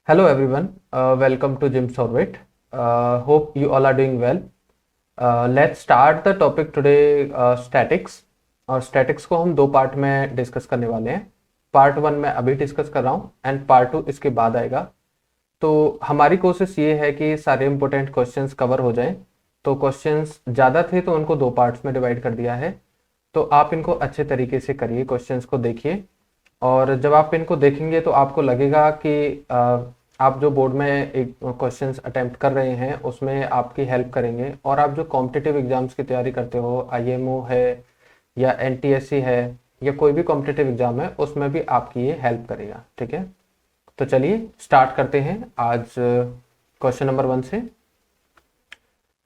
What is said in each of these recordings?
Hello everyone, welcome to Jim's Orbit. Hope you all are doing well. Let's start the topic today, statics. और statics को हम दो part में discuss करने वाले हैं. पार्ट वन मैं अभी डिस्कस कर रहा हूँ एंड पार्ट टू इसके बाद आएगा. तो हमारी कोशिश ये है कि सारे इंपॉर्टेंट क्वेश्चंस कवर हो जाएं. तो क्वेश्चंस ज़्यादा थे तो उनको दो पार्ट्स में डिवाइड कर दिया है. तो आप इनको अच्छे तरीके से करिए, क्वेश्चंस को देखिए. और जब आप इनको देखेंगे तो आपको लगेगा कि आप जो बोर्ड में एक क्वेश्चंस अटेम्प्ट कर रहे हैं उसमें आपकी हेल्प करेंगे. और आप जो कॉम्पिटिटिव एग्जाम्स की तैयारी करते हो, आईएमओ है या एनटीएससी है या कोई भी कॉम्पिटिटिव एग्जाम है, उसमें भी आपकी ये हेल्प करेगा. ठीक है, तो चलिए स्टार्ट करते हैं आज क्वेश्चन नंबर 1 से.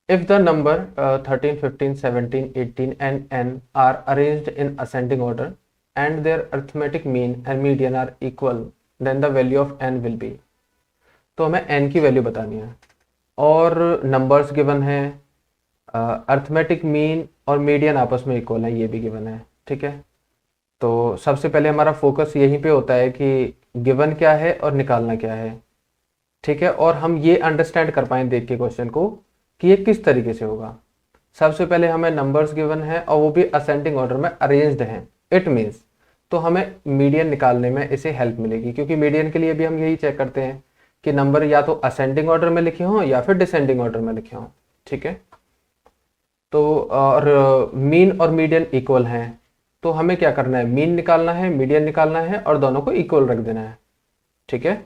If the number 13, 15, 17, 18 and n are arranged in ascending order and their arithmetic mean and median are equal, then the value of n will be. तो हमें n की वैल्यू बतानी है और नंबर्स गिवन है, arithmetic mean और median आपस में इक्वल है, ये भी गिवन है. ठीक है, तो सबसे पहले हमारा फोकस यहीं पे होता है कि गिवन क्या है और निकालना क्या है. ठीक है, और हम ये अंडरस्टैंड कर पाएँ देख के क्वेश्चन को कि ये किस तरीके से होगा. सबसे पहले हमें नंबर्स गिवन है और वो भी असेंडिंग ऑर्डर में अरेंज्ड हैं. इट मीन्स तो हमें मीडियन निकालने में इसे हेल्प मिलेगी, क्योंकि मीडियन के लिए भी हम यही चेक करते हैं कि नंबर या तो असेंडिंग ऑर्डर में लिखे हों या फिर डिसेंडिंग ऑर्डर में लिखे हों. ठीक है, तो और मीन और मीडियन इक्वल हैं, तो हमें क्या करना है, मीन निकालना है, मीडियन निकालना है और दोनों को इक्वल रख देना है. ठीक है,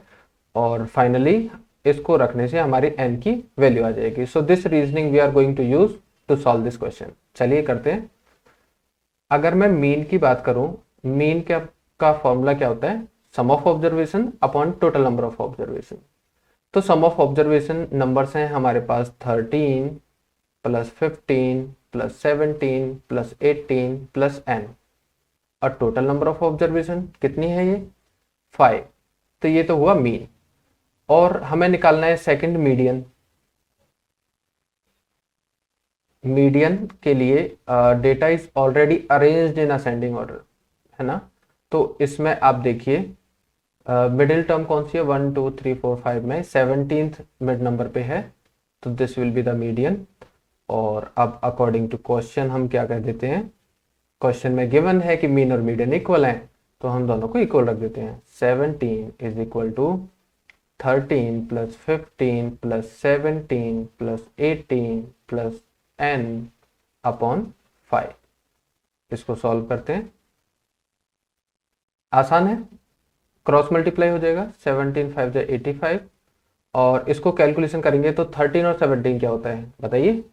और फाइनली इसको रखने से हमारी n की वैल्यू आ जाएगी. So this reasoning we are going to use to solve this question. चलिए करते हैं. अगर मैं मीन की बात करूं, मीन का फॉर्मूला क्या होता है, sum of observation upon total number of observation. तो सम ऑफ ऑब्जर्वेशन नंबर्स हैं हमारे पास 13 plus 15 plus 17 plus 18 plus n, और टोटल नंबर ऑफ ऑब्जर्वेशन कितनी है, ये 5. तो ये तो हुआ मीन. और हमें निकालना है सेकंड मीडियन. मीडियन के लिए data is already arranged in ascending order, है ना. तो इसमें आप देखिए मिडिल टर्म कौन सी है, 1 2 3 4 5 में 17th मिड नंबर पे है, तो this will be the median. और अब अकॉर्डिंग टू क्वेश्चन हम क्या कर देते हैं, क्वेश्चन में गिवन है कि मीन और मीडियन इक्वल हैं, तो हम दोनों को इक्वल रख देते हैं. 17 is equal to 13 plus 15 plus 17 plus 18 plus n upon 5. इसको सॉल्व करते हैं, आसान है, क्रॉस मल्टीप्लाई हो जाएगा. 17 5 जा 85, और इसको कैलकुलेशन करेंगे तो 13 और 17 क्या होता है बताइए.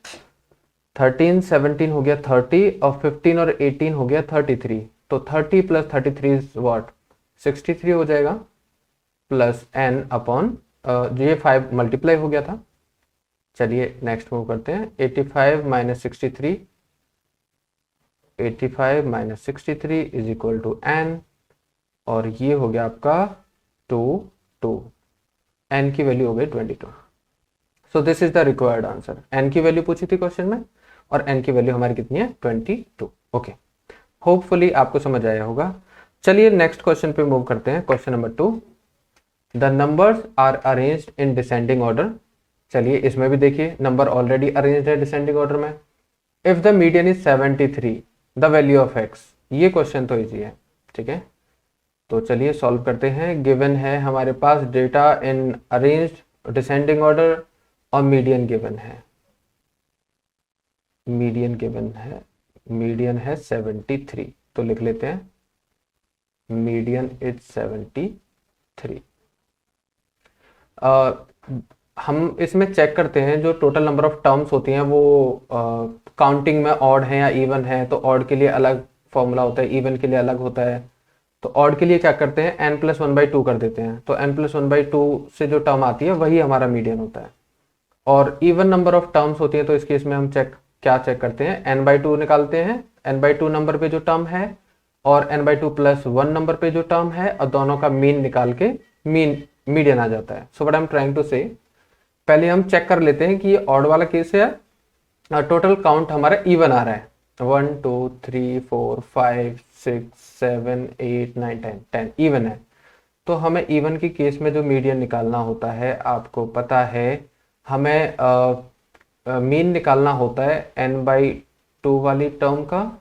13 17 हो गया 30 और 15 और 18 हो गया 33. तो 30 प्लस 33 इज व्हाट, 63 हो जाएगा, प्लस n अपॉन जो ये 5 मल्टीप्लाई हो गया था. चलिए नेक्स्ट मूव करते हैं. 85 minus 63, 85 minus 63 is equal to n, और ये हो गया आपका 2 2. n की वैल्यू हो गई 22. So this is the required answer. n की वैल्यू पूछी थी क्वेश्चन में और n की वैल्यू हमारी कितनी है, 22. ओके, होपफुली आपको समझ आया होगा. चलिए नेक्स्ट क्वेश्चन पे मूव करते हैं. Question number 2, the numbers are arranged in descending order. चलिए इसमें भी देखिए नंबर ऑलरेडी अरेंज्ड है डिसेंडिंग ऑर्डर में. If the median is 73, the value of x. ये क्वेश्चन तो इजी है. ठीक है, तो चलिए सॉल्व करते हैं. गिवन है हमारे पास डेटा इन अरेंज्ड डिसेंडिंग ऑर्डर और मीडियन गिवन है. मीडियन गिवन है, मीडियन है 73, तो लिख लेते हैं मीडियन इज 73. हम इसमें चेक करते हैं जो टोटल नंबर ऑफ टर्म्स होती हैं वो काउंटिंग में ऑड है या इवन है. तो ऑड के लिए अलग फॉर्मूला होता है, इवन के लिए अलग होता है. तो ऑड के लिए क्या करते हैं, n प्लस 1/2 कर देते हैं. तो n प्लस 1/2 से जो टर्म आती है वही हमारा मीडियन होता है. और इवन नंबर ऑफ टर्म्स होती है तो इस केस में हम क्या चेक करते हैं, n/2 निकालते हैं. n/2 नंबर पे जो टर्म है और n/2 प्लस 1 नंबर पे जो टर्म है, और दोनों का मीन निकाल के मीडियन आ जाता है. So what I am trying to say, पहले हम चेक कर लेते हैं कि ये ऑड वाला केस है, टोटल काउंट हमारा इवन आ रहा है. 1 2 3 4 5 6 7 8 9 10 इवन है. तो हमें इवन की केस में जो मीडियन निकालना होता है, आपको पता है हमें मीन निकालना होता है n/2 वाली टर्म का,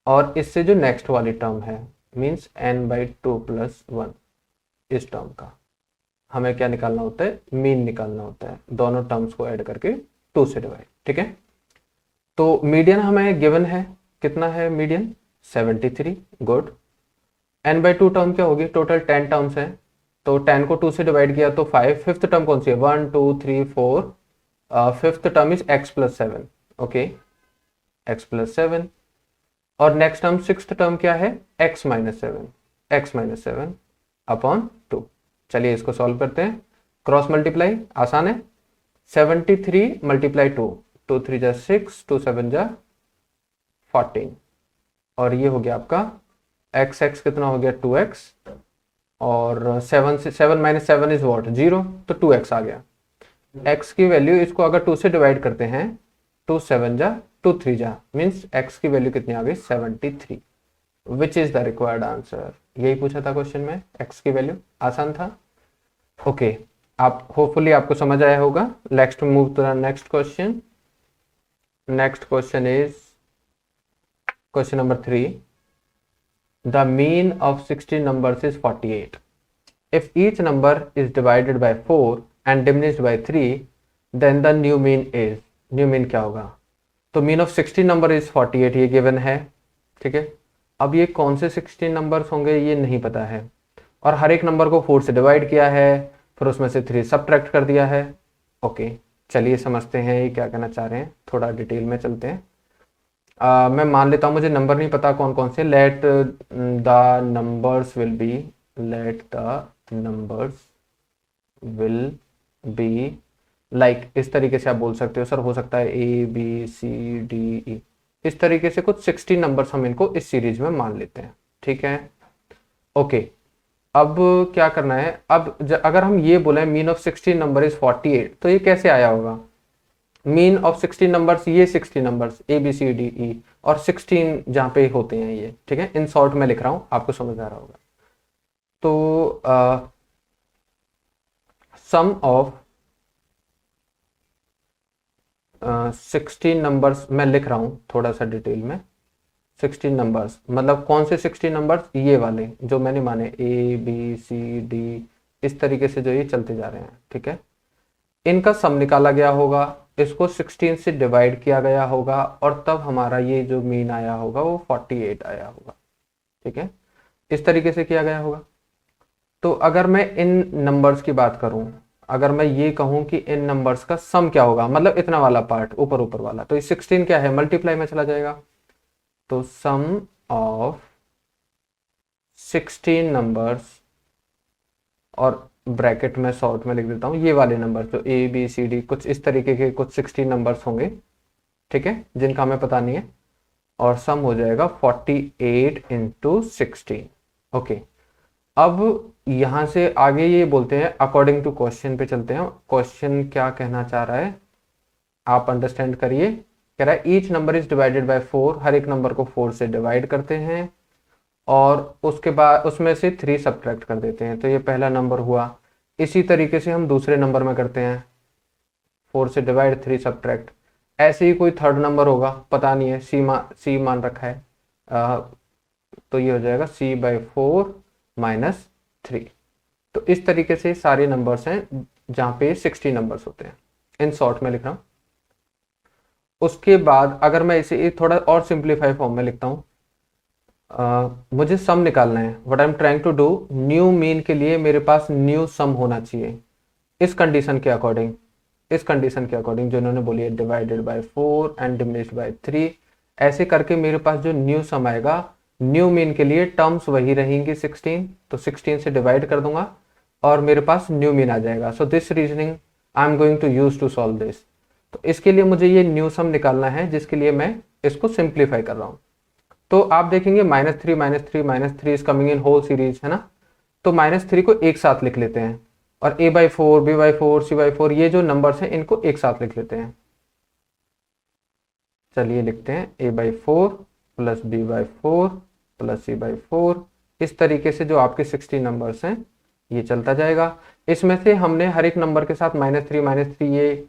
और इससे जो नेक्स्ट वाली टर्म है मीन्स n/2 + 1, इस टर्म का हमें क्या निकालना होता है, मीन निकालना होता है, दोनों टर्म्स को ऐड करके 2 से डिवाइड। ठीक है, तो मीडियन हमें गिवन है, कितना है मीडियन, 73। गुड। n/2 टर्म क्या होगी, टोटल 10 टर्म्स हैं, तो 10 को 2 से डिवाइड किया तो 5। फिफ्थ टर्म कौन सी है, 1 2 3 4, fifth term is x + 7। Okay, x + 7। और नेक्स्ट टर्म सिक्स्थ टर्म क्या है, x - 7, x - 7 अपॉन 2। चलिए इसको सॉल्व करते हैं, क्रॉस मल्टीप्लाई आसान है, 73 × 2, 2 3 जा 6, 2 7 जा 14, और ये हो गया आपका x कितना हो गया, 2x, और 7 से 7 - 7 इज व्हाट, 0, तो 2x आ गया। x की वैल्यू, इसको अगर 2 से डिवाइड करते हैं, 2 7 जा 2 3 जा, मीन्स x की वैल्यू कितनी आ गई, 73। Which is the required answer, यही पूछा था क्वेश्चन में, x की वैल्यू, आसान था। ओके, आप होपफुली आपको समझ आया होगा। Next move to the next question. Next question is question number 3। The mean of 16 numbers is 48. If each number is divided by 4 and diminished by 3, then the new mean is, new mean क्या होगा, तो mean of 16 number is 48, ये given है। ठीक है, अब ये कौन से 16 नंबर्स होंगे ये नहीं पता है, और हर एक नंबर को 4 से डिवाइड किया है, फिर उसमें से 3 सब्ट्रैक्ट कर दिया है। ओके, चलिए समझते हैं ये क्या कहना चाह रहे हैं, थोड़ा डिटेल में चलते हैं। मैं मान लेता हूँ मुझे नंबर नहीं पता कौन कौन से, let the numbers will be like, इस तरीके से आप बोल सकते हो सर, हो सकता है ABCDE, इस तरीके से कुछ 16 नंबर्स हम इनको इस सीरीज में मान लेते हैं। ठीक है, ओके, अब क्या करना है, अब अगर हम ये बोले मीन ऑफ 16 नंबर इज 48, तो ये कैसे आया होगा, मीन ऑफ 16 नंबर्स, ये 16 नंबर्स ABCDE और 16 जहां पे होते हैं ये। ठीक है, इन शॉर्ट में लिख रहा हूं, आपको समझ आ रहा होगा। तो सम ऑफ 16 नंबर्स मैं लिख रहा हूं थोड़ा सा डिटेल में। 16 नंबर्स मतलब कौन से 16 नंबर्स, ये वाले जो मैंने माने ABCD, इस तरीके से जो ये चलते जा रहे हैं। ठीक है, इनका सम निकाला गया होगा, इसको 16 से डिवाइड किया गया होगा, और तब हमारा ये जो मीन आया होगा वो 48 आया होगा। ठीक है, इस तरीके से किया गया होगा। तो अगर मैं इन नंबर्स की बात करूं, अगर मैं ये कहूं कि इन नंबर्स का सम क्या होगा, मतलब इतना वाला पार्ट ऊपर ऊपर वाला, तो ये 16 क्या है, मल्टीप्लाई में चला जाएगा। तो सम ऑफ 16 नंबर्स, और ब्रैकेट में शॉर्ट में लिख देता हूँ ये वाले नंबर जो ABCD, कुछ इस तरीके के कुछ 16 नंबर्स होंगे। ठीक है, जिनका हमें पता नहीं है, और सम हो जाएगा 48 × 16। ओके, अब यहां से आगे ये बोलते हैं, अकॉर्डिंग टू क्वेश्चन पे चलते हैं। क्वेश्चन क्या कहना चाह रहा है आप अंडरस्टैंड करिए। कह रहा है each number is divided by 4, हर एक नंबर को 4 से डिवाइड करते हैं, और उसके बाद उसमें से 3 सब्ट्रैक्ट कर देते हैं। तो ये पहला नंबर हुआ। इसी तरीके से हम दूसरे नंबर में करते हैं, 4 से डिवाइड 3 सब्ट्रैक्ट। ऐसे ही कोई थर्ड नंबर होगा, पता नहीं है, C मान रखा है, तो ये हो जाएगा C/4 - 3। तो इस तरीके से सारे नंबर्स हैं जहां पे 60 नंबर्स होते हैं, इन शॉर्ट में लिख रहा हूं। उसके बाद अगर मैं इसे थोड़ा और सिंप्लीफाई फॉर्म में लिखता हूँ, मुझे सम निकालना है, what I am trying to do, new mean के लिए मेरे पास न्यू सम होना चाहिए इस कंडीशन के अकॉर्डिंग, जो इन्होंने बोली है divided by 4 and diminished by 3। ऐसे करके मेरे पास जो न्यू सम आएगा, न्यू मीन के लिए टर्म्स वही रहेंगी 16, तो 16 से डिवाइड कर दूंगा और मेरे पास न्यू मीन आ जाएगा। So this reasoning I am going to use to solve this. तो इसके लिए मुझे ये न्यू सम निकालना है, जिसके लिए मैं इसको सिंप्लीफाई कर रहा हूं। तो आप देखेंगे -3 is coming in whole series, है ना। तो -3 को एक साथ लिख लेते हैं, और A/4 B/4 C/4 ये जो नंबर्स हैं इनको एक साथ लिख लेते हैं। चलिए लिखते हैं A/4 + B/4 + C/4, इस तरीके से जो आपके 16 नंबर्स हैं ये चलता जाएगा। इसमें से हमने हर एक नंबर के साथ -3 ये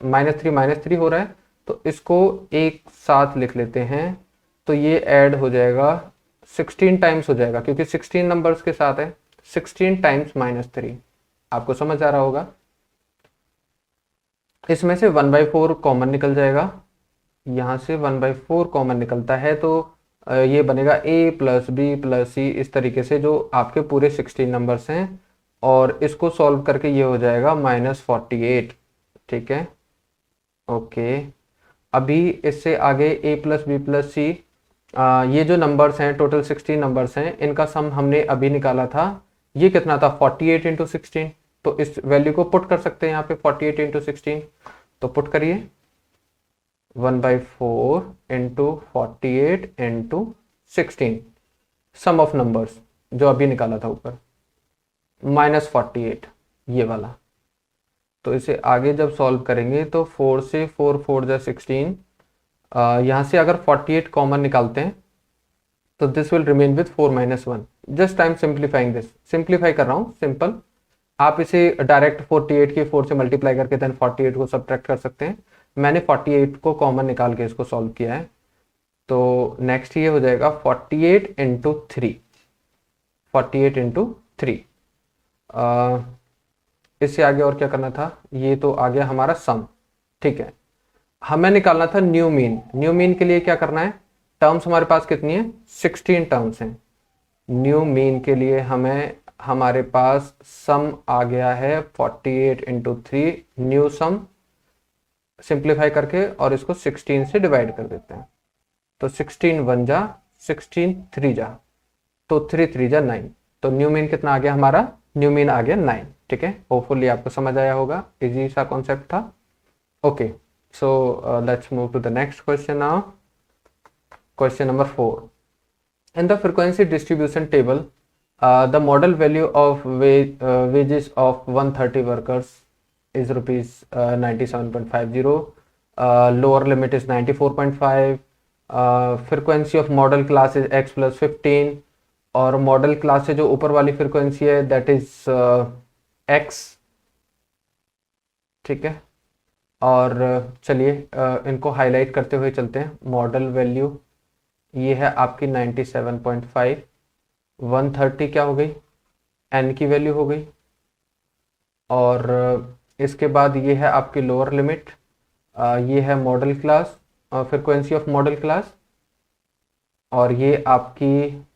-3 हो रहा है, तो इसको एक साथ लिख लेते हैं। तो ये ऐड हो जाएगा 16 टाइम्स हो जाएगा, क्योंकि 16 नंबर्स के साथ है। 16 टाइम्स -3 आपको समझ आ रहा होगा। इसमें से 1/4 कॉमन निकल जाएगा, यहाँ से 1/4 कॉमन निकलता है, तो ये बनेगा a + b + c, इस तरीके से जो आपके पूरे 16 नंबर्स हैं। और इसको सॉल्व करके ये हो जाएगा -48। ठीक है, ओके। अभी इससे आगे a + b + c, ये जो नंबर्स हैं टोटल 16 नंबर्स हैं, इनका सम हमने अभी निकाला था। ये कितना था? 48 × 16। तो इस वैल्यू को पुट कर सकते हैं यहाँ पे, 48 × 16। तो पुट करिए, 1/4 × 48 × 16, सम ऑफ नंबर्स जो अभी निकाला था ऊपर, -48 ये वाला। तो इसे आगे जब सॉल्व करेंगे तो 4 से 4 4 जा 16, यहाँ से अगर 48 कॉमन निकालते हैं तो this will remain with 4 - 1। Just I am simplifying this, simplify कर रहा हूँ, सिंपल। आप इसे डायरेक्ट 48 के 4 से मल्टीप्लाई करके देन 48 को सब्ट्रैक्ट कर सकते हैं। मैंने 48 को कॉमन निकाल के इसको सॉल्व किया है। तो नेक्स्ट ये हो जाएगा 48 × 3, 48 × 3। इससे आगे और क्या करना था? ये तो आ गया हमारा सम। ठीक है, हमें निकालना था न्यू मीन। न्यू मीन के लिए क्या करना है? टर्म्स हमारे पास कितनी है? 16 टर्म्स हैं। न्यू मीन के लिए हमारे पास सम आ गया है 48 × 3, न्यू सम। सिंप्लीफाई करके और इसको 16 से डिवाइड कर देते हैं। तो 16 1 जा, 16 3 जा, तो 3 3 जा 9। तो न्यू मीन कितना आ गया हमारा? न्यू मीन आ गया 9। ठीक है, होपफुली आपको समझ आया होगा, इजी सा कॉन्सेप्ट था। Okay, so let's move to the next question now. Question number 4। In the frequency distribution table, the model value of wages of 130 workers is rupees 97.50. Lower limit is 94.5. Frequency of model class is x + 15, और model class से जो ऊपर वाली frequency है that is x। ठीक है, और चलिए इनको हाईलाइट करते हुए चलते हैं। मॉडल वैल्यू ये है आपकी 97.5। 130 क्या हो गई? n की वैल्यू हो गई। और इसके बाद ये है आपकी लोअर लिमिट, ये है model class, frequency of modal class. और ये आपकी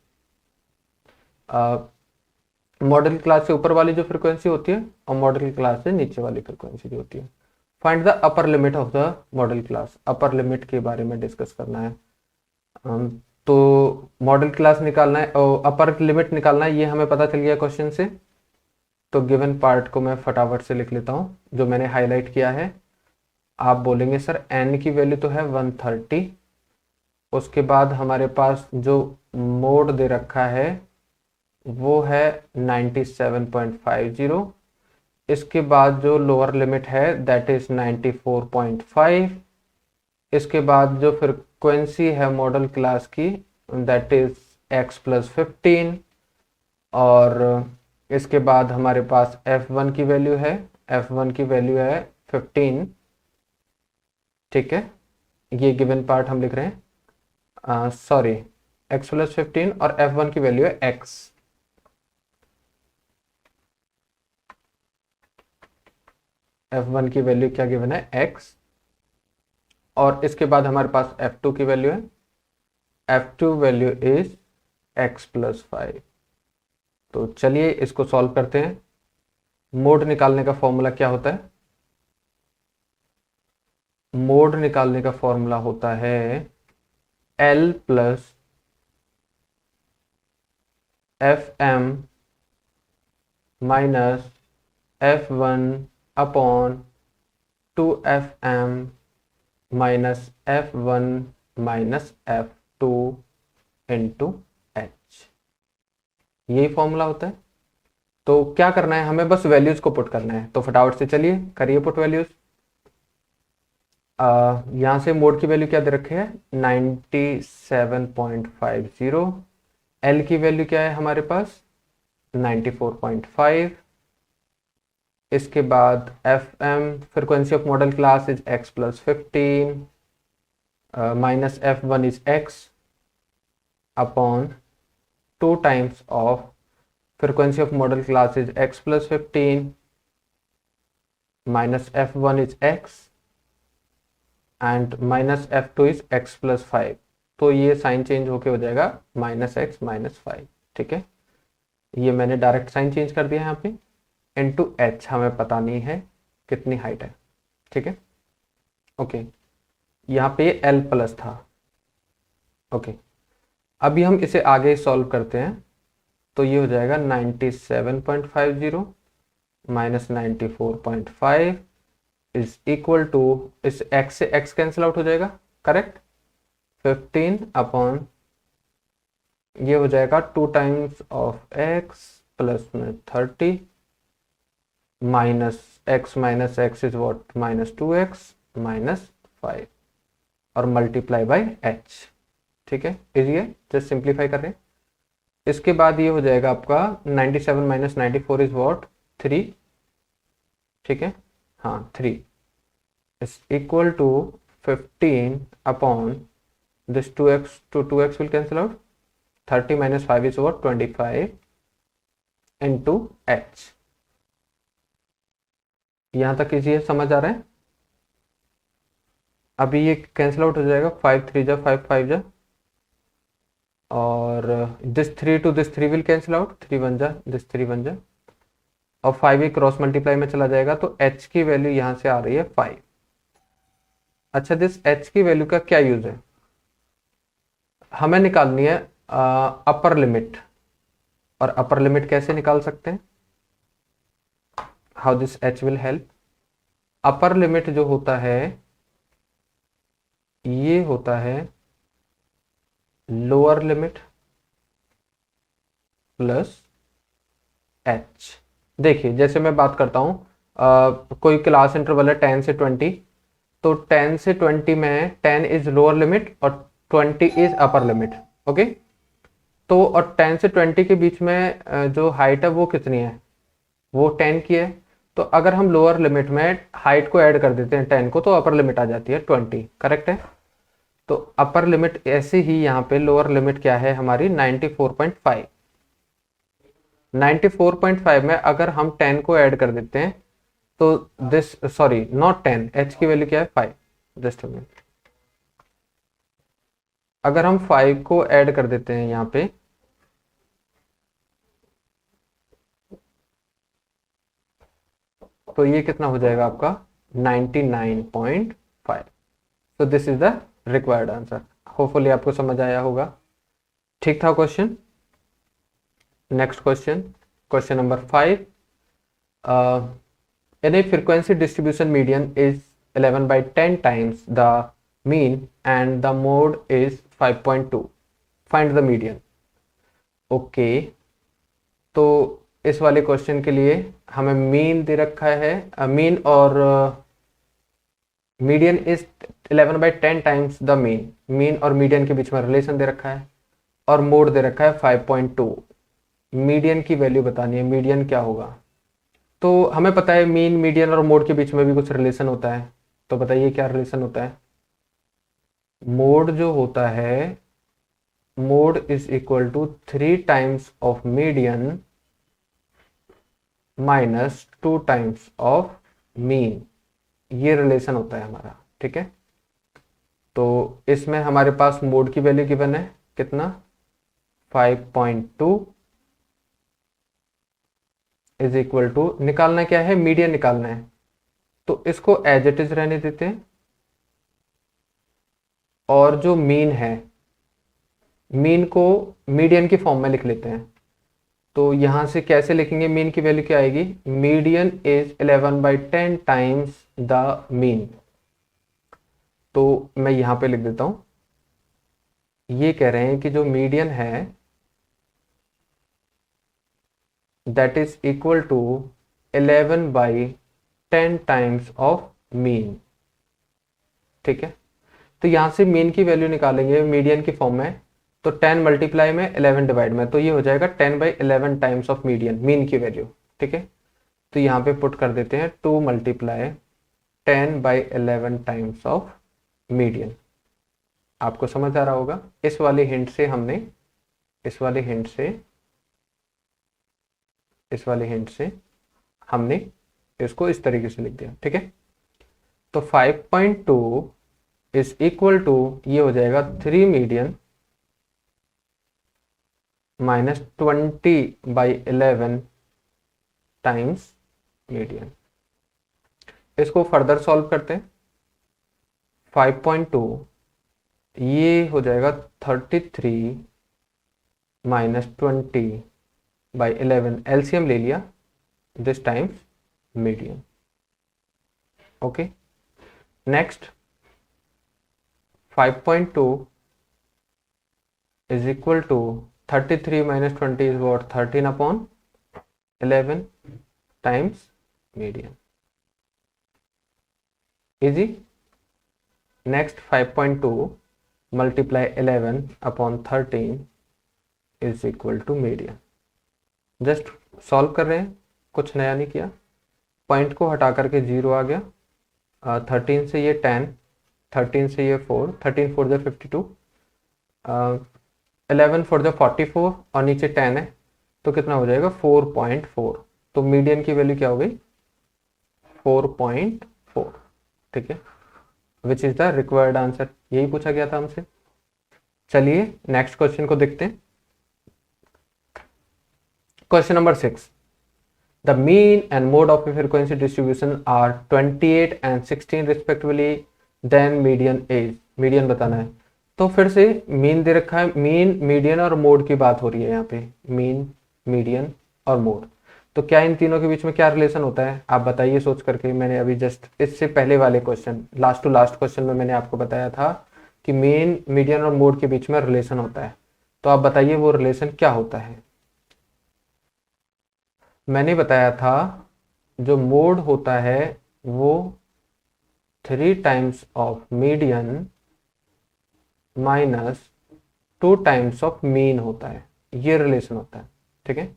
मॉडल क्लास से ऊपर वाली जो फ्रीक्वेंसी होती है और मॉडल क्लास से नीचे वाली फ्रीक्वेंसी जो होती है। Find the upper limit of the model class. Upper limit के बारे में डिस्कस करना है। तो मॉडल क्लास निकालना है और अपर लिमिट निकालना है, ये हमें पता चल गया क्वेश्चन से। तो गिवन पार्ट को मैं फटाफट से लिख लेता हूँ जो मैंने हाईलाइट किया है। आप बोलेंगे सर n की वैल्यू तो है 130, उसके बाद हमारे पास जो मोड दे रखा है वो है 97.50, इसके बाद जो लोअर लिमिट है दैट इज 94.5, इसके बाद जो फ्रिक्वेंसी है मॉडल क्लास की दैट इज x + 15, और इसके बाद हमारे पास f1 की वैल्यू है, f1 की वैल्यू है 15। ठीक है, ये गिवन पार्ट हम लिख रहे हैं, सॉरी x + 15 और f1 की वैल्यू है x। f1 की वैल्यू क्या गिवन है? x। और इसके बाद हमारे पास f2 की वैल्यू है, f2 वैल्यू इज x + 5। तो चलिए इसको सॉल्व करते हैं। मोड निकालने का फॉर्मूला क्या होता है? मोड निकालने का फॉर्मूला होता है L + Fm - F1 / 2Fm - F1 - F2 × H। यही फॉर्मूला होता है। तो क्या करना है हमें? बस वैल्यूज को पुट करना है। तो फटाफट से चलिए करिए पुट वैल्यूज। यहाँ से मोड की वैल्यू क्या दे रखे है? 97.50, एल की वैल्यू क्या है हमारे पास 94.5। इसके बाद F M frequency of modal class is x plus 15 minus F one is x upon 2 times of frequency of model class is x plus 15 minus f1 is x and minus f2 is x plus 5। तो ये sign change होके हो जाएगा minus x minus 5। ठीक है, ये मैंने direct sine change कर दिया यहाँ पे। इनटू एच हमें पता नहीं है कितनी हाइट है। ठीक है, ओके, यहाँ पे एल प्लस था। ओके, अभी हम इसे आगे सॉल्व करते हैं तो ये हो जाएगा 97.50 माइनस 94.5 इज इक्वल टू, इस x से x कैंसिल आउट हो जाएगा, करेक्ट, 15 अपॉन ये हो जाएगा 2 टाइम्स ऑफ x प्लस में 30 minus x is what minus 2x minus 5 और मल्टीप्लाई बाय h। ठीक है, इजी है, जस्ट सिंप्लीफाई कर रहे हैं। इसके बाद ये हो जाएगा आपका 97 माइनस 94 इज व्हाट 3। ठीक है, हाँ 3 is equal to 15 upon this 2x to 2x will cancel out, 30 minus 5 is what 25 into h। यहां तक इजी है, समझ आ रहा है। अभी ये कैंसिल आउट हो जाएगा, 5 3 जा 5 5 जा, और this 3 to this 3 will cancel out, 3 1 जा दिस 3 1 जा, और 5 ही क्रॉस मल्टीप्लाई में चला जाएगा तो h की वैल्यू यहां से आ रही है 5। अच्छा, दिस h की वैल्यू का क्या यूज है, हमें निकालनी है अपर लिमिट। और अपर लिमिट कैसे निकाल सकते हैं, how this h will help. Upper limit जो होता है ये होता है लोअर लिमिट प्लस h। देखिए, जैसे मैं बात करता हूं कोई क्लास इंटरवल है 10 से 20, तो 10 से 20 में 10 इज लोअर लिमिट और 20 इज अपर लिमिट। ओके, तो और 10 से 20 के बीच में जो हाइट है वो कितनी है, वो 10 की है। तो अगर हम लोअर लिमिट में हाइट को ऐड कर देते हैं 10 को, तो अपर लिमिट आ जाती है 20। करेक्ट है, तो अपर लिमिट ऐसे ही यहाँ पे लोअर लिमिट क्या है हमारी 94.5। 94.5 में अगर हम 10 को ऐड कर देते हैं तो दिस, सॉरी नॉट 10, h की वैल्यू क्या है 5, जस्ट अ मिनट। अगर हम 5 को ऐड कर देते हैं यहाँ पे तो ये कितना हो जाएगा आपका 99.5। तो this is the required answer. Hopefully आपको समझ आया होगा। ठीक था question. Next question, question number 5। in a frequency distribution median is 11/10 times the mean and the mode is 5.2, find the median। Okay, तो इस वाले क्वेश्चन के लिए हमें मीन दे रखा है, मीन और median is 11/10 times the mean. Mean और मीडियन के बीच में रिलेशन दे रखा है और मोड दे रखा है 5.2। मीडियन की वैल्यू बतानी है, मीडियन क्या होगा। तो हमें पता है मीन मीडियन और मोड के बीच में भी कुछ रिलेशन होता है, तो बताइए क्या रिलेशन होता है। मोड जो होता है, mode is equal to 3 times of median minus 2 times of mean, ये रिलेशन होता है हमारा। ठीक है, तो इसमें हमारे पास मोड की वैल्यू गिवन है कितना 5.2 इज इक्वल टू, निकालना क्या है मीडियन निकालना है, तो इसको एज इट इज रहने देते हैं। और जो मीन है, मीन को मीडियन की फॉर्म में लिख लेते हैं। तो यहां से कैसे लिखेंगे, मीन की वैल्यू क्या आएगी, median is 11/10 times the mean. तो मैं यहां पे लिख देता हूं, ये कह रहे हैं कि जो मीडियन है that is equal to 11/10 times of mean. ठीक है, तो यहां से मीन की वैल्यू निकालेंगे मीडियन की फॉर्म में, तो 10 मल्टीप्लाई में 11 डिवाइड में, तो ये हो जाएगा 10/11 टाइम्स ऑफ मीडियन, मीन की वैल्यू। ठीक है, तो यहाँ पे पुट कर देते हैं 2 मल्टीप्लाई 10/11 टाइम्स ऑफ मीडियन। आपको समझ आ रहा होगा। इस वाले हिंट से हमने इस वाले हिंट से हमने इसको इस तरीके से लिख दिया। ठीक है, तो 5.2 इज इक्वल टू, ये हो जाएगा 3 मीडियन माइनस 20/11 टाइम्स मीडियन। इसको फर्दर सॉल्व करते हैं। 5.2 ये हो जाएगा 33 माइनस 20/11, एलसीएम ले लिया, this times median. Okay, next 5.2 is equal to 33 minus 20 is what, 13/11 times median. Easy. Next 5.2 multiply 11 upon 13 is equal to median. Just solve कर रहे हैं, कुछ नया नहीं किया। पॉइंट को हटा करके 0 आ गया। 13 से ये 10, 13 से ये 4, 13 4 जो 52, 11 4 जो 44 और नीचे 10 है, तो कितना हो जाएगा 4.4। तो मीडियन की वैल्यू क्या हो गई 4.4। ठीक है, which is the required answer, यही पूछा गया था हमसे। चलिए नेक्स्ट क्वेश्चन को देखते हैं। Question number 6, the mean and mode of frequency distribution are 28 and 16 respectively, then median as, median बताना है। तो फिर से मीन दे रखा है, मीन मीडियन और मोड की बात हो रही है यहाँ पे, मीन मीडियन और मोड। तो क्या इन तीनों के बीच में क्या रिलेशन होता है, आप बताइए सोच करके। मैंने अभी जस्ट इससे पहले वाले question, last to last question में मैंने आपको बताया था कि मीन मीडियन और मोड के बीच में रिलेशन होता है। तो आप बताइए वो रिलेशन क्या होता है। मैंने बताया था जो मोड होता है वो 3 times of median minus 2 times of mean होता है, ये रिलेशन होता है। ठीक है,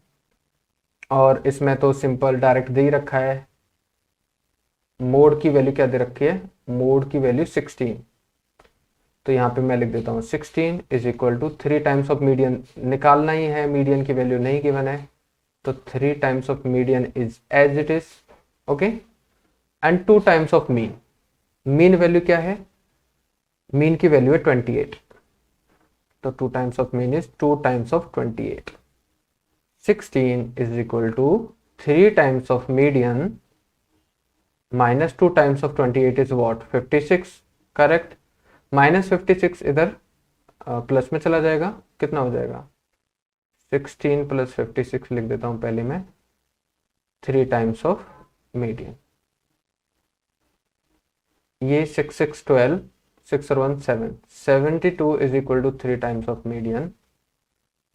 और इसमें तो सिंपल डायरेक्ट दे ही रखा है। मोड की वैल्यू क्या दे रखी है, मोड की वैल्यू 16। तो यहाँ पे मैं लिख देता हूँ 16 is equal to 3 times of median, निकालना ही है, मीडियन की वैल्यू नहीं गिवन है, तो 3 times of median is as it is. Okay, and 2 times of mean, mean value क्या है, मीन की वैल्यू है 28, तो 2 times of mean is 2 times of 28। 16 is equal to 3 times of median minus 2 times of 28 is what, 56, correct. Minus 56 इधर plus में चला जाएगा, कितना हो जाएगा 16 + 56 लिख देता हूं पहले मैं, 3 टाइम्स ऑफ मीडियन। ये 6 6 12, 6 और 1 7, 72 is equal to 3 times of median.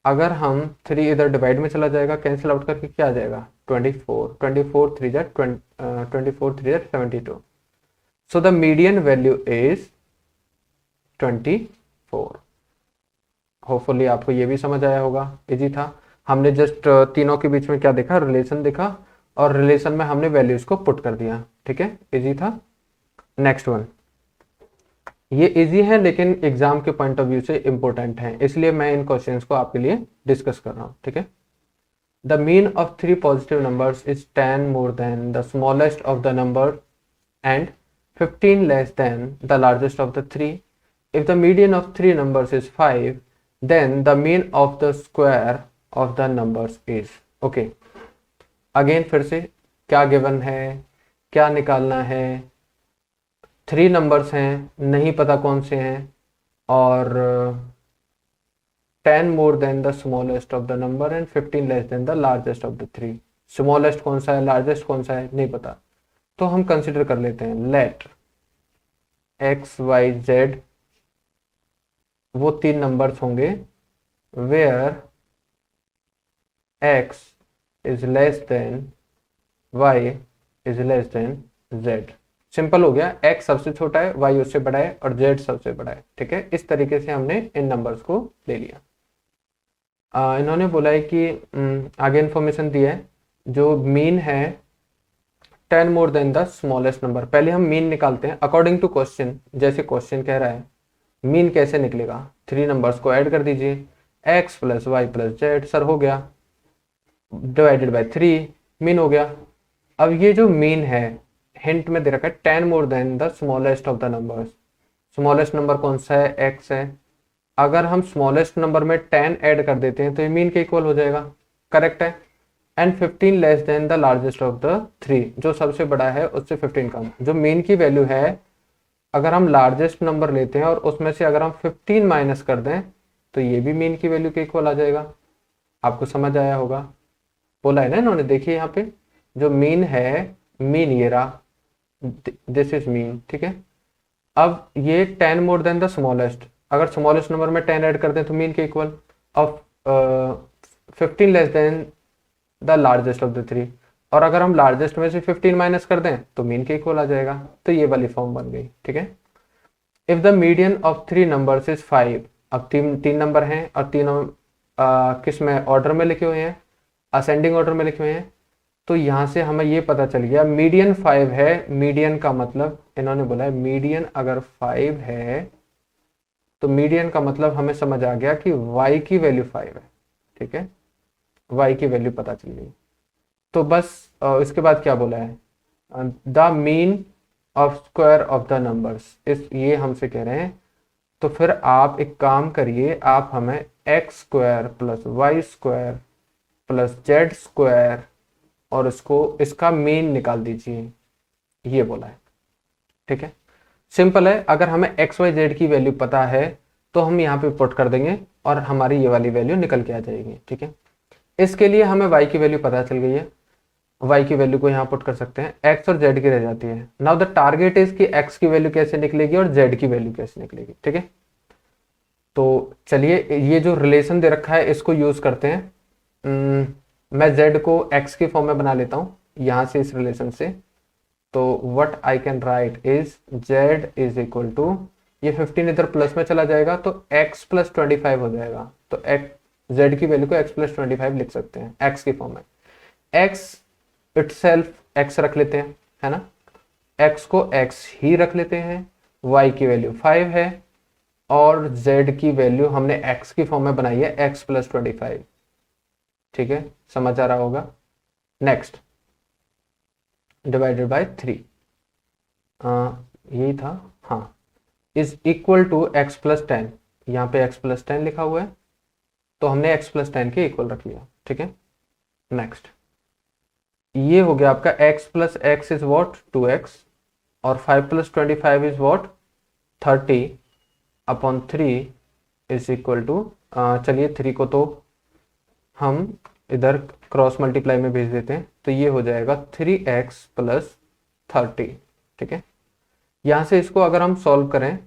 अगर हम 3 इधर डिवाइड में चला जाएगा, कैंसिल आउट करके क्या आ जाएगा 24, 24 3 जा 24 3 जा 72। So the median value is 24। Hopefully आपको ये भी समझ आया होगा, इजी था। हमने जस्ट तीनों के बीच में क्या देखा, रिलेशन देखा, और रिलेशन में हमने वैल्यूज को पुट कर दिया। ठीक है, इजी था। नेक्स्ट वन, ये इजी है लेकिन एग्जाम के पॉइंट ऑफ व्यू से इंपॉर्टेंट है, इसलिए मैं इन क्वेश्चंस को आपके लिए डिस्कस कर रहा हूँ। ठीक है, the mean of 3 positive numbers is 10 more than the smallest of the number and 15 less than the largest of the 3। If the median of 3 numbers is 5, then the mean of the square of the numbers is. Okay, again फिर से क्या given है, क्या निकालना है। 3 numbers हैं, नहीं पता कौन से हैं, और 10 more than the smallest of the number and 15 less than the largest of the 3। Smallest कौन सा है, लार्जेस्ट कौन सा है, नहीं पता, तो हम कंसिडर कर लेते हैं लेट x y z वो 3 नंबर्स होंगे where x is less than y is less than z। Simple हो गया, x सबसे छोटा है, y उससे बड़ा है और z सबसे बड़ा है। ठीक है, इस तरीके से हमने इन नंबर्स को ले लिया। इन्होंने बोला है कि आगे इन्फॉर्मेशन दी है, जो मीन है 10 more than the smallest number. पहले हम मीन निकालते हैं अकॉर्डिंग टू क्वेश्चन। जैसे क्वेश्चन कह रहा है मीन कैसे निकलेगा, 3 नंबर्स को ऐड कर दीजिए, x plus Y plus Z, सर हो गया, डिवाइडेड बाय 3, मीन हो गया। अब ये जो मीन है हिंट में दे रखा है 10 more than the smallest of the numbers. Smallest number कौन सा है, x है। अगर हम स्मॉलेस्ट नंबर में 10 ऐड कर देते हैं तो ये मीन के इक्वल हो जाएगा, करेक्ट है। And 15 less than the largest of the 3, जो सबसे बड़ा है उससे 15 कम। जो मीन की वैल्यू है, अगर हम लार्जेस्ट नंबर लेते हैं और उसमें से अगर हम 15 माइनस कर दें तो ये भी मीन की वैल्यू के इक्वल आ जाएगा। आपको समझ आया होगा, बोला है ना इन्होंने, देखिए यहाँ पे जो मीन है, मीन ये रहा, दिस इज मीन। ठीक है, अब ये 10 मोर देन द स्मॉलेस्ट, अगर स्मॉलेस्ट नंबर में 10 ऐड कर दें तो मीन के इक्वल, और 15 less than the largest of the 3, और अगर हम लार्जेस्ट में से 15 माइनस कर दें तो मीन के इक्वल आ जाएगा। तो ये वाली फॉर्म बन गई। ठीक है, if the median of 3 numbers is 5, अब तीन नंबर हैं और तीनों किस में ऑर्डर में लिखे हुए हैं, असेंडिंग ऑर्डर में लिखे हुए हैं। तो यहाँ से हमें ये पता चल गया मीडियन 5 है। मीडियन का मतलब इन्होंने बोला है मीडियन अगर 5 है तो मीडियन का मतलब हमें समझ आ गया कि y की वैल्यू 5 है। ठीक है, y की वैल्यू पता चल गई। तो बस इसके बाद क्या बोला है, the mean of square of the numbers, इस ये हमसे कह रहे हैं। तो फिर आप एक काम करिए, आप हमें X square plus Y square plus Z square और इसका मीन निकाल दीजिए, ये बोला है। ठीक है, सिंपल है। अगर हमें एक्स वाई जेड की वैल्यू पता है तो हम यहाँ पे पुट कर देंगे और हमारी ये वाली वैल्यू निकल के आ जाएगी। ठीक है, इसके लिए हमें y की वैल्यू पता चल गई है, y की वैल्यू को यहाँ पुट कर सकते हैं, x और z की रह जाती है। नाउ द टारगेट इज कि x की वैल्यू कैसे निकलेगी और z की वैल्यू कैसे निकलेगी। ठीक है, तो चलिए ये जो रिलेशन दे रखा है इसको यूज करते हैं। मैं z को x की फॉर्म में बना लेता हूँ यहाँ से, इस रिलेशन से। तो what I can write is z is equal to, ये 15 इधर प्लस में चला जाएगा तो x प्लस 25 हो जाएगा। तो z की वैल्यू को x प्लस 25 लिख सकते हैं x की फॉर्म में। x इटसेल्फ x रख लेते हैं, है ना, x को x ही रख लेते हैं, y की वैल्यू 5 है और z की वैल्यू हमने x की फॉर्म में बनाई है x प्लस 25। ठीक है, समझ आ रहा होगा। नेक्स्ट, डिवाइडेड बाय 3, यही था, हाँ, is equal to x plus 10, यहाँ पे x प्लस 10 लिखा हुआ है तो हमने x प्लस 10 के इक्वल रख लिया। ठीक है, नेक्स्ट, ये हो गया आपका x plus X is what 2x और 5 plus 25 is what 30 upon 3 is equal to, चलिए 3 को तो हम इधर क्रॉस मल्टीप्लाई में भेज देते हैं तो ये हो जाएगा 3x प्लस 30। ठीक है, यहाँ से इसको अगर हम सॉल्व करें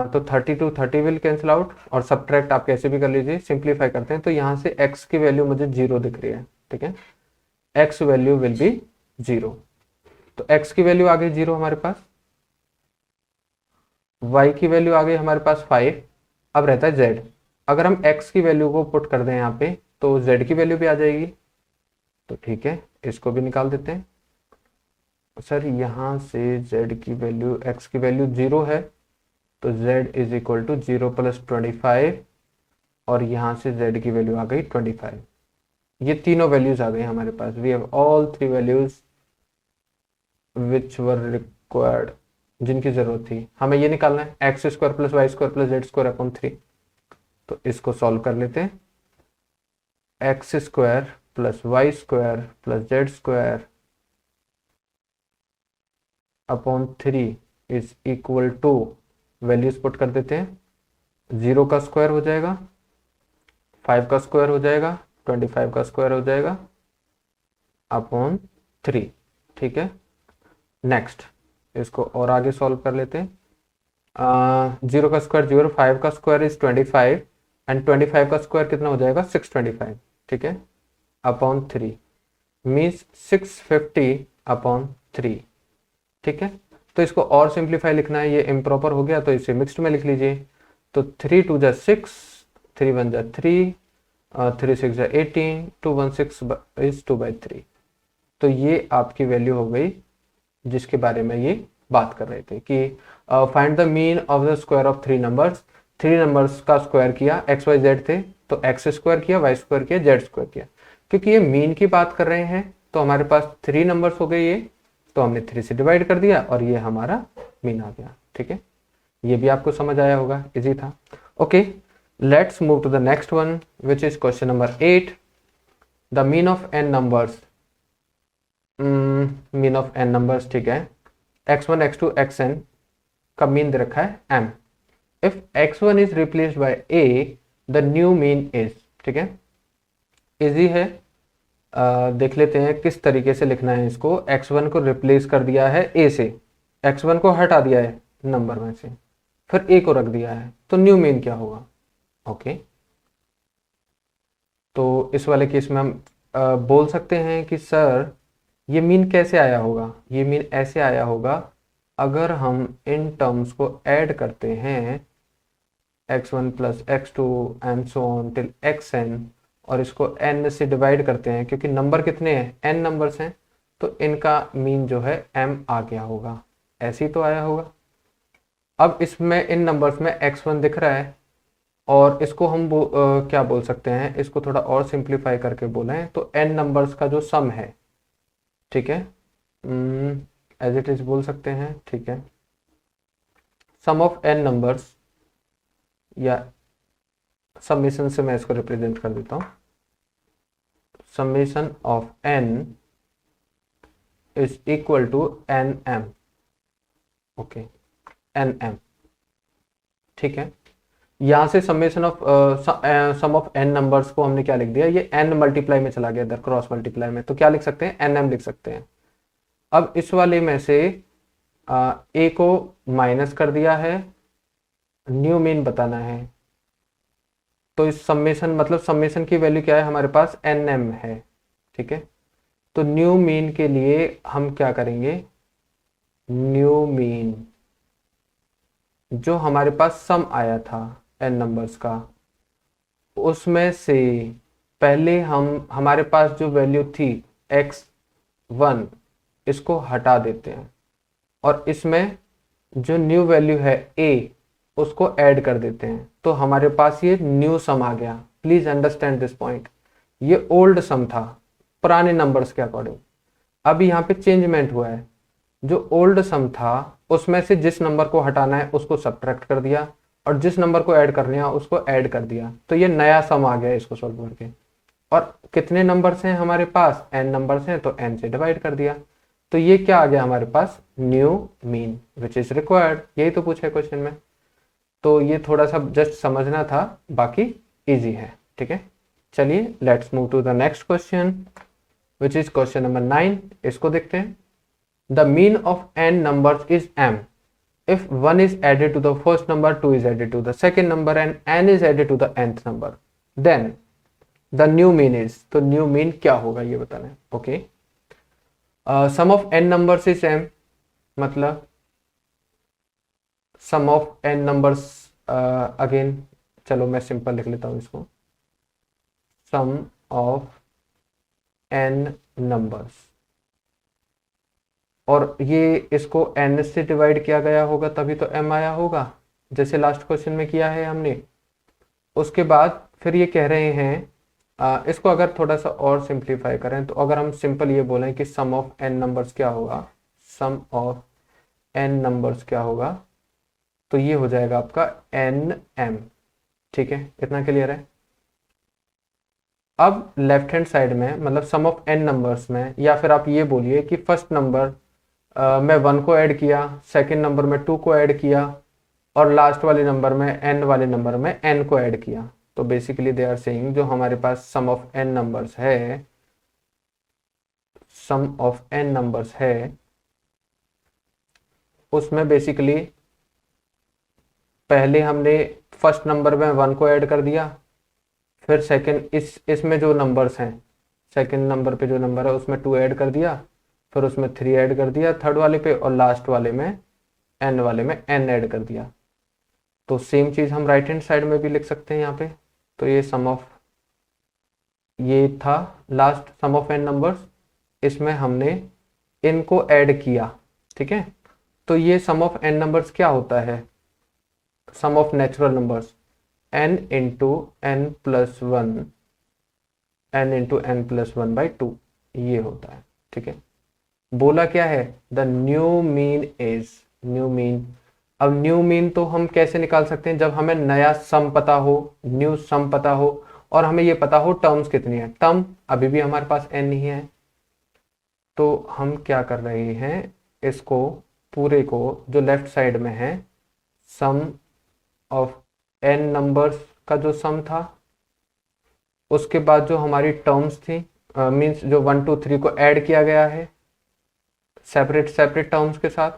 तो 30 टू 30 विल कैंसिल आउट और सब्ट्रैक्ट आप कैसे भी कर लीजिए, सिंप्लीफाई करते हैं तो यहाँ से x की वैल्यू मुझे 0 दिख रही है। ठीक है, x वैल्यू विल बी 0, तो x की वैल्यू आ गई 0 हमारे पास, y की वैल्यू आ गई हमारे पास 5। अब रहता है z, अगर हम x की वैल्यू को पुट कर दें यहाँ पे तो z की वैल्यू भी आ जाएगी। तो ठीक है, इसको भी निकाल देते हैं। सर यहाँ से z की वैल्यू, x की वैल्यू 0 है तो z is equal to 0 plus 25 और यहाँ से z की वैल्यू आ गई 25। ये तीनों वैल्यूज आ गई हमारे पास। We have all 3 values which were required, जिनकी जरूरत थी। हमें ये निकालना है x square plus Y square plus Z square upon 3। तो इसको सॉल्व कर लेते हैं, x square plus Y square plus Z square upon 3 is equal to, values put कर देते हैं, 0 का स्क्वायर हो जाएगा, 5 का स्क्वायर हो जाएगा, 25 का स्क्वायर हो जाएगा अपॉन 3। ठीक है, नेक्स्ट इसको और आगे सॉल्व कर लेते हैं। 0 का स्क्वायर 0, 5 का स्क्वायर इज 25 एंड 25 का स्क्वायर कितना हो जाएगा 625। ठीक है, अपॉन 3 मीन्स 650 अपॉन 3। ठीक है, तो इसको और सिंप्लीफाई लिखना है, ये इम्प्रॉपर हो गया तो इसे मिक्स्ड में लिख लीजिए। तो 3 2 जा 6, 3 1 जा 3, 3 6 जा 18, 2 1 6 इज 2/3। तो ये आपकी वैल्यू हो गई जिसके बारे में ये बात कर रहे थे कि find the mean of the square of 3 numbers. 3 numbers का स्क्वायर किया, एक्स वाई जेड थे तो एक्स स्क्वायर किया, वाई स्क्वायर किया, जेड स्क्वायर किया। क्योंकि ये मीन की बात कर रहे हैं तो हमारे पास 3 नंबर्स हो गए ये, तो हमने 3 से डिवाइड कर दिया और ये हमारा मीन आ गया। ठीक है, ये भी आपको समझ आया होगा, इजी था। Okay, let's move to the next one which is question number 8। The mean of N numbers. Mean of N numbers, ठीक है। x1 x2 xn का मीन दे रखा है m। If x1 is replaced by a, the new mean is. ठीक है, easy है। देख लेते हैं किस तरीके से लिखना है इसको। x1 को रिप्लेस कर दिया है a से, x1 को हटा दिया है नंबर में से, फिर a को रख दिया है, तो न्यू मीन क्या होगा। ओके, तो इस वाले केस में हम बोल सकते हैं कि सर ये मीन कैसे आया होगा। ये मीन ऐसे आया होगा अगर हम इन टर्म्स को ऐड करते हैं, x1 plus x2 and so on till xn, और इसको n से डिवाइड करते हैं क्योंकि नंबर कितने हैं, n नंबर्स हैं, तो इनका मीन जो है m आ गया होगा। ऐसे ही तो आया होगा। अब इसमें इन नंबर्स में x1 दिख रहा है और इसको हम क्या बोल सकते हैं, इसको थोड़ा और सिंप्लीफाई करके बोलें तो n नंबर्स का जो सम है, ठीक है, एज इट इज बोल सकते हैं। ठीक है, सम ऑफ n नंबर्स, या समेशन से मैं इसको रिप्रेजेंट कर देता हूं। Summation of n is equal to nm। Okay, nm, ठीक है। यहां से summation of sum of n numbers को हमने क्या लिख दिया, ये n मल्टीप्लाई में चला गया इधर, क्रॉस मल्टीप्लाई में, तो क्या लिख सकते हैं, nm लिख सकते हैं। अब इस वाले में से a को माइनस कर दिया है, न्यू मीन बताना है, तो इस समेशन मतलब समेशन की वैल्यू क्या है हमारे पास, nm है। ठीक है, तो न्यू मीन के लिए हम क्या करेंगे, न्यू मीन जो हमारे पास सम आया था n नंबर्स का, उसमें से पहले हम हमारे पास जो वैल्यू थी x1 इसको हटा देते हैं और इसमें जो न्यू वैल्यू है a उसको ऐड कर देते हैं, तो हमारे पास ये न्यू सम आ गया। Please understand this point. ये ओल्ड सम था पुराने नंबर्स के अकॉर्डिंग, अब यहाँ पे चेंजमेंट हुआ है। जो ओल्ड सम था उसमें से जिस नंबर को हटाना है उसको सब्ट्रैक्ट कर दिया और जिस नंबर को ऐड करना है उसको ऐड कर दिया, तो ये नया सम आ गया इसको सॉल्व करके। और कितने नंबर्स हैं हमारे पास, n नंबर्स हैं, तो n से डिवाइड कर दिया, तो ये क्या आ गया हमारे पास, new mean which is required. यही तो पूछा है क्वेश्चन में, तो ये थोड़ा सा जस्ट समझना था, बाकी इजी है। ठीक है, चलिए let's move to the next question which is question number 9। इसको देखते हैं। The mean of n numbers is m if 1 is added to the first number, 2 is added to the second number and n is added to the nth number, then the new mean is। तो new mean क्या होगा ये बताना है। Okay, sum of n numbers is m, मतलब sum of n numbers again चलो मैं simple लिख लेता हूँ इसको, sum of n numbers, और ये इसको n से डिवाइड किया गया होगा तभी तो m आया होगा, जैसे लास्ट क्वेश्चन में किया है हमने। उसके बाद फिर ये कह रहे हैं इसको अगर थोड़ा सा और सिंप्लीफाई करें तो अगर हम सिंपल ये बोलें कि सम ऑफ n नंबर्स क्या होगा, सम ऑफ n नंबर्स क्या होगा, तो ये हो जाएगा आपका nm। ठीक है, इतना क्लियर है। अब लेफ्ट हैंड साइड में मतलब सम ऑफ n नंबर्स में, या फिर आप ये बोलिए कि फर्स्ट नंबर में 1 को ऐड किया, सेकंड नंबर में 2 को ऐड किया और लास्ट वाले नंबर में n वाले नंबर में n को ऐड किया, तो बेसिकली दे आर सेइंग जो हमारे पास सम ऑफ n नंबर्स है, सम ऑफ n नंबर्स है, उसमें बेसिकली पहले हमने फर्स्ट नंबर में 1 को ऐड कर दिया, फिर सेकंड इसमें जो नंबर्स हैं, सेकंड नंबर पे जो नंबर है उसमें 2 ऐड कर दिया, फिर उसमें 3 ऐड कर दिया थर्ड वाले पे, और लास्ट वाले में n वाले में n ऐड कर दिया। तो सेम चीज हम राइट हैंड साइड में भी लिख सकते हैं यहाँ पे। तो ये सम ऑफ, ये था last sum of n numbers, इसमें हमने इनको ऐड किया, ठीक है। तो ये सम ऑफ n नंबर्स क्या होता है, sum of natural numbers n into n plus one, n into n plus one by two, ये होता है, ठीक है। बोला क्या है, the new mean is, new mean. अब न्यू मीन तो हम कैसे निकाल सकते हैं, जब हमें नया सम पता हो, न्यू सम पता हो, और हमें ये पता हो टर्म्स कितनी है। टर्म अभी भी हमारे पास n ही है, तो हम क्या कर रहे हैं, इसको पूरे को जो लेफ्ट साइड में है, सम ऑफ n नंबर्स का जो सम था, उसके बाद जो हमारी टर्म्स थी, मींस जो 1 2 3 को ऐड किया गया है सेपरेट सेपरेट टर्म्स के साथ,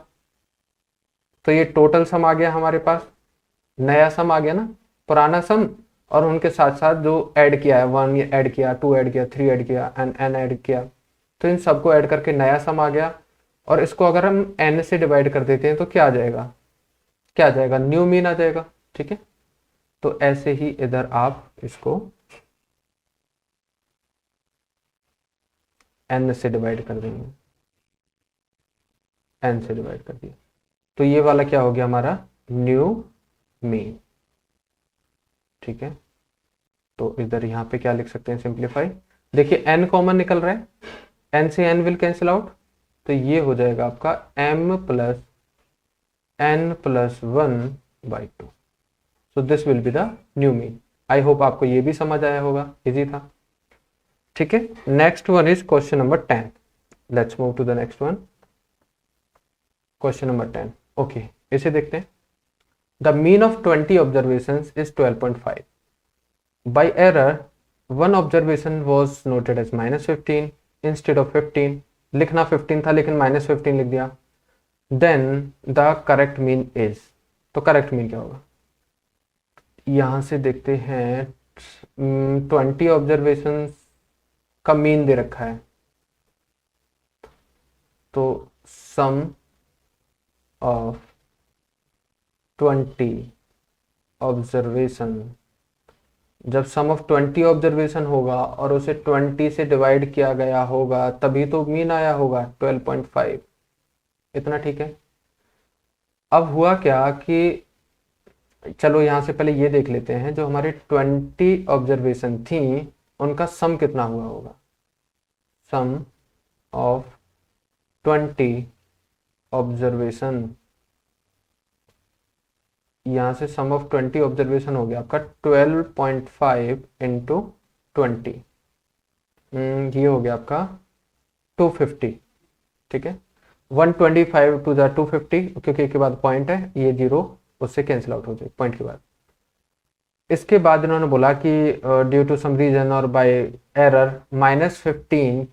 तो ये टोटल सम आ गया हमारे पास, नया सम आ गया ना, पुराना सम और उनके साथ साथ जो ऐड किया है, 1 ऐड किया, 2 ऐड किया, 3 ऐड किया, n ऐड किया, तो इन सबको ऐड करके नया सम आ गया। और इसको अगर हम n से डिवाइड कर देते हैं तो क्या आ जाएगा, क्या आ जाएगा, न्यू मीन आ जाएगा, ठीक है। तो ऐसे ही इधर आप इसको n से डिवाइड कर देंगे, n से डिवाइड कर दिया, तो ये वाला क्या हो गया हमारा, न्यू मीन, ठीक है। तो इधर यहाँ पे क्या लिख सकते हैं, सिंप्लीफाई, देखिए n कॉमन निकल रहा है, n से n विल कैंसिल आउट, तो ये हो जाएगा आपका m plus n plus one by to. So this will be the new mean. I hope आपको ये भी समझ आया होगा, इजी था, ठीक है। Next one is question number 10। Let's move to the next one, question number 10। Okay, इसे देखते हैं। The mean of 20 observations is 12.5। By error one observation was noted as -15 instead of 15। लिखना 15 था लेकिन -15 लिख दिया। Then the correct mean is, तो correct mean क्या होगा, यहां से देखते हैं। 20 ऑब्जर्वेशंस का मीन दे रखा है, तो सम ऑफ 20 ऑब्जर्वेशन, जब सम ऑफ 20 ऑब्जर्वेशन होगा और उसे 20 से डिवाइड किया गया होगा तभी तो मीन आया होगा 12.5, इतना ठीक है। अब हुआ क्या कि चलो यहां से पहले ये देख लेते हैं, जो हमारे 20 ऑब्जर्वेशन थी उनका सम कितना हुआ होगा। सम ऑफ 20 ऑब्जर्वेशन, यहां से सम ऑफ 20 ऑब्जर्वेशन हो गया आपका 12.5 इंटू 20, ये हो गया आपका 250, ठीक है। 125 टू द 250, क्योंकि के बाद पॉइंट है, ये जीरो उससे कैंसिल आउट हो जाए पॉइंट के बाद। इसके बाद इन्होंने बोला कि ड्यू टू सम रीजन और बाय एरर -15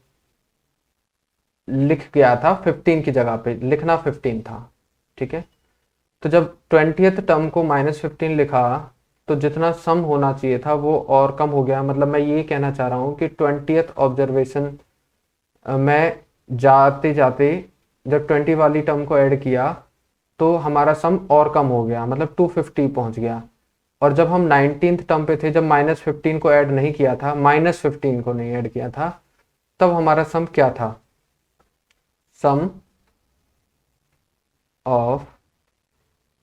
लिख गया था, 15 की जगह पे लिखना 15 था, ठीक है। तो जब 20th टर्म को -15 लिखा तो जितना सम होना चाहिए था वो और कम हो गया। मतलब मैं ये कहना चाह रहा हूँ कि 20th ऑब्जर्वेशन में जाते जाते जब 20 वाली टर्म को ऐड किया तो हमारा सम और कम हो गया, मतलब 250 पहुंच गया। और जब हम 19th टर्म पे थे, जब -15 को ऐड नहीं किया था, -15 को नहीं ऐड किया था, तब हमारा सम क्या था, sum of,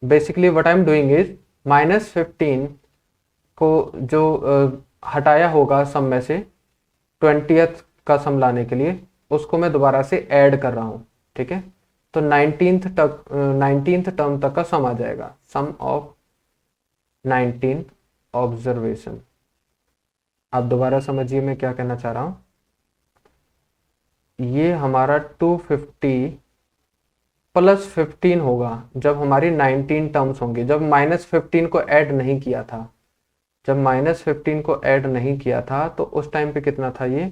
basically what I am doing is -15 को जो हटाया होगा सम में से 20th का सम लाने के लिए, उसको मैं दोबारा से ऐड कर रहा हूँ, ठीक है। तो 19th टर्म तक का सम आ जाएगा, सम ऑफ 19 ऑब्जर्वेशन। आप दोबारा समझिए मैं क्या कहना चाह रहा हूं। ये हमारा 250 प्लस 15 होगा जब हमारी 19 टर्म्स होंगे, जब -15 को ऐड नहीं किया था, जब -15 को ऐड नहीं किया था तो उस टाइम पे कितना था, ये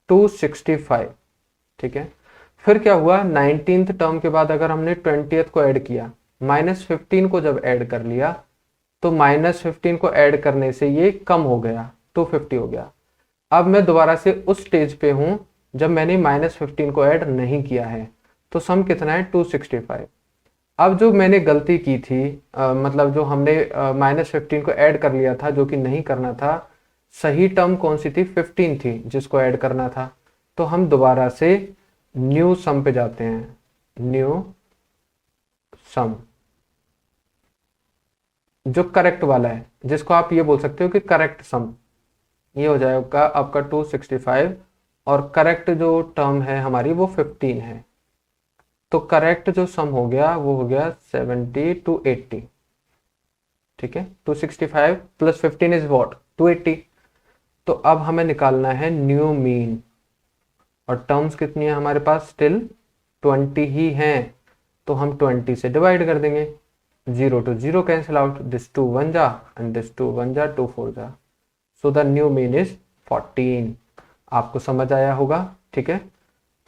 265, ठीक है। फिर क्या हुआ, 19th टर्म के बाद अगर हमने 20th को ऐड किया, -15 को जब ऐड कर लिया तो -15 को ऐड करने से ये कम हो गया, 250 हो गया। अब मैं दोबारा से उस स्टेज पे हूं जब मैंने -15 को ऐड नहीं किया है, तो सम कितना है 265। अब जो मैंने गलती की थी, मतलब जो हमने -15 को ऐड कर लिया था, जो कि नहीं करना था। सही टर्म कौन सी थी? 15 थी जिसको ऐड करना था। तो हम दोबारा से न्यू सम पे जाते हैं, न्यू सम, जो करेक्ट वाला है, जिसको आप ये बोल सकते हो कि करेक्ट सम। ये हो जाएगा आपका 265, और करेक्ट जो टर्म है हमारी वो 15 है। तो करेक्ट जो सम हो गया वो हो गया 70 टू 80। ठीक है, 265 प्लस 15 इज वॉट? 280। तो अब हमें निकालना है न्यू मीन, और टर्म्स कितनी है हमारे पास? स्टिल 20 ही हैं। तो हम 20 से डिवाइड कर देंगे, 0 to 0 कैंसिल आउट, दिस 2 1 जा एंड दिस 2 1 जा, 2 4 जा। So the new mean is 14। आपको समझ आया होगा? ठीक है,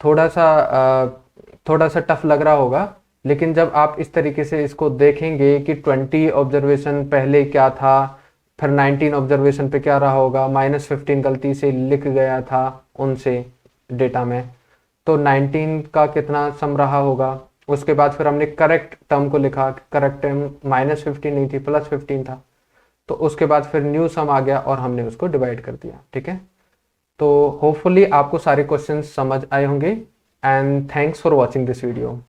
थोड़ा सा थोड़ा सा टफ लग रहा होगा, लेकिन जब आप इस तरीके से इसको देखेंगे कि 20 ऑब्जर्वेशन पहले क्या था, फिर 19 ऑब्जर्वेशन पे क्या रहा होगा, -15 गलती से लिख गया था उनसे डेटा में, तो 19 का कितना सम रहा होगा। उसके बाद फिर हमने करेक्ट टर्म को लिखा, करेक्ट टर्म -15 नहीं थी, +15 था। तो उसके बाद फिर न्यू सम आ गया और हमने उसको डिवाइड कर दिया। ठीक है, तो होपफुली आपको सारे क्वेश्चंस समझ आए होंगे, and thanks for watching this video.